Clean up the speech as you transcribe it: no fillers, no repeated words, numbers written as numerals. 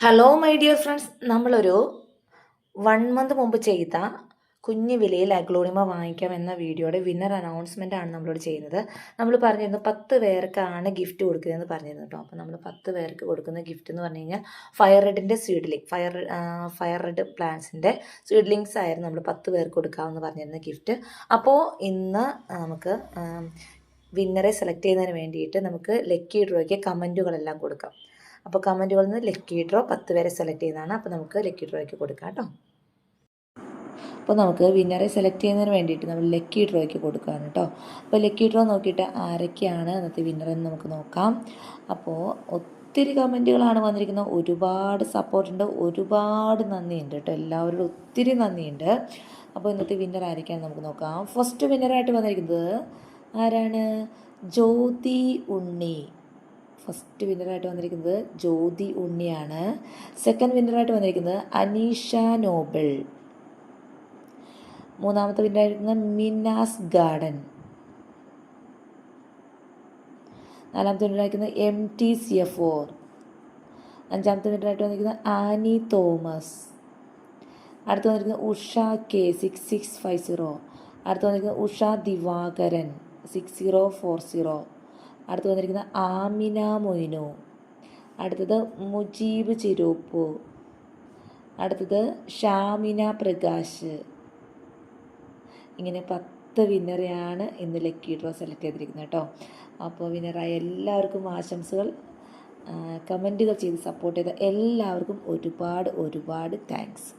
Hello my dear friends, നമ്മളൊരു 1 month മുമ്പ് ചെയ്ത കുഞ്ഞു വിലയിൽ അഗ്ലോണിമ വാങ്ങിക്കാം എന്ന വീഡിയോയുടെ വിന്നർ അനൗൺസ്മെൻ്റ് ആണ് നമ്മളോട് ചെയ്യുന്നത്. നമ്മൾ പറഞ്ഞിരുന്നു 10 പേർക്കാണ് ഗിഫ്റ്റ് കൊടുക്കുന്നതെന്ന് പറഞ്ഞിരുന്നു കേട്ടോ. അപ്പോൾ നമ്മൾ 10 പേർക്ക് കൊടുക്കുന്ന ഗിഫ്റ്റ് എന്ന് പറഞ്ഞു കഴിഞ്ഞാൽ ഫയർ റെഡിൻ്റെ സീഡ്ലിംഗ്, ഫയർ റെഡ് പ്ലാന്റ്സിൻ്റെ സീഡ്ലിങ്സ് ആയിരുന്നു നമ്മൾ 10 പേർക്ക് കൊടുക്കാമെന്ന് പറഞ്ഞിരുന്ന ഗിഫ്റ്റ്. അപ്പോൾ ഇന്ന് നമുക്ക് വിന്നറെ സെലക്ട് ചെയ്യുന്നതിന് വേണ്ടിയിട്ട് നമുക്ക് ലക്കി ഡ്രോയ്ക്ക് കമൻറ്റുകളെല്ലാം കൊടുക്കാം. അപ്പോൾ കമൻറ്റുകളിൽ നിന്ന് ലക്കി ഡ്രോ 10 പേരെ സെലക്ട് ചെയ്യുന്നതാണ്. അപ്പോൾ നമുക്ക് ലക്കി ഡ്രോയ്ക്ക് കൊടുക്കാം കേട്ടോ. അപ്പോൾ നമുക്ക് വിന്നറെ സെലക്ട് ചെയ്യുന്നതിന് വേണ്ടിയിട്ട് നമ്മൾ ലക്കി ഡ്രോയ്ക്ക് കൊടുക്കുകയാണ് കേട്ടോ. അപ്പോൾ ലക്കി ഡ്രോ നോക്കിയിട്ട് ആരൊക്കെയാണ് ഇന്നത്തെ വിന്നറെന്ന് നമുക്ക് നോക്കാം. അപ്പോൾ ഒത്തിരി കമൻറ്റുകളാണ് വന്നിരിക്കുന്നത്, ഒരുപാട് സപ്പോർട്ടുണ്ട്, ഒരുപാട് നന്ദിയുണ്ട് കേട്ടോ. എല്ലാവരോടും ഒത്തിരി നന്ദിയുണ്ട്. അപ്പോൾ ഇന്നത്തെ വിന്നർ ആരൊക്കെയാണ് നമുക്ക് നോക്കാം. ഫസ്റ്റ് വിന്നറായിട്ട് വന്നിരിക്കുന്നത് ആരാണ്? ജ്യോതി ഉണ്ണി. ഫസ്റ്റ് വിന്നറായിട്ട് വന്നിരിക്കുന്നത് ജ്യോതി ഉണ്ണിയാണ്. സെക്കൻഡ് വിന്നറായിട്ട് വന്നിരിക്കുന്നത് അനീഷ നോബിൾ. മൂന്നാമത്തെ വിന്നറായിരിക്കുന്നത് മിനാസ് ഗാർഡൻ. നാലാമത്തെ വിന്നറായിരിക്കുന്നത് MTCF4. അഞ്ചാമത്തെ വിന്നറായിട്ട് വന്നിരിക്കുന്നത് ആനി തോമസ്. അടുത്ത് വന്നിരിക്കുന്നത് ഉഷ K6650. അടുത്ത് വന്നിരിക്കുന്നത് ഉഷ ദിവാകരൻ 6040. അടുത്ത് വന്നിരിക്കുന്നത് ആമിന മൊയ്നു. അടുത്തത് മുജീബ് ചിരൂപ്പു. അടുത്തത് ഷാമിന പ്രകാശ്. ഇങ്ങനെ 10 വിന്നറെയാണ് ഇന്ന് ലക്കി ഡ്രോ സെലക്ട് ചെയ്തിരിക്കുന്നത് കേട്ടോ. അപ്പോൾ വിന്നറായ എല്ലാവർക്കും ആശംസകൾ. കമൻറ്റുകൾ ചെയ്ത് സപ്പോർട്ട് ചെയ്ത എല്ലാവർക്കും ഒരുപാട് താങ്ക്സ്.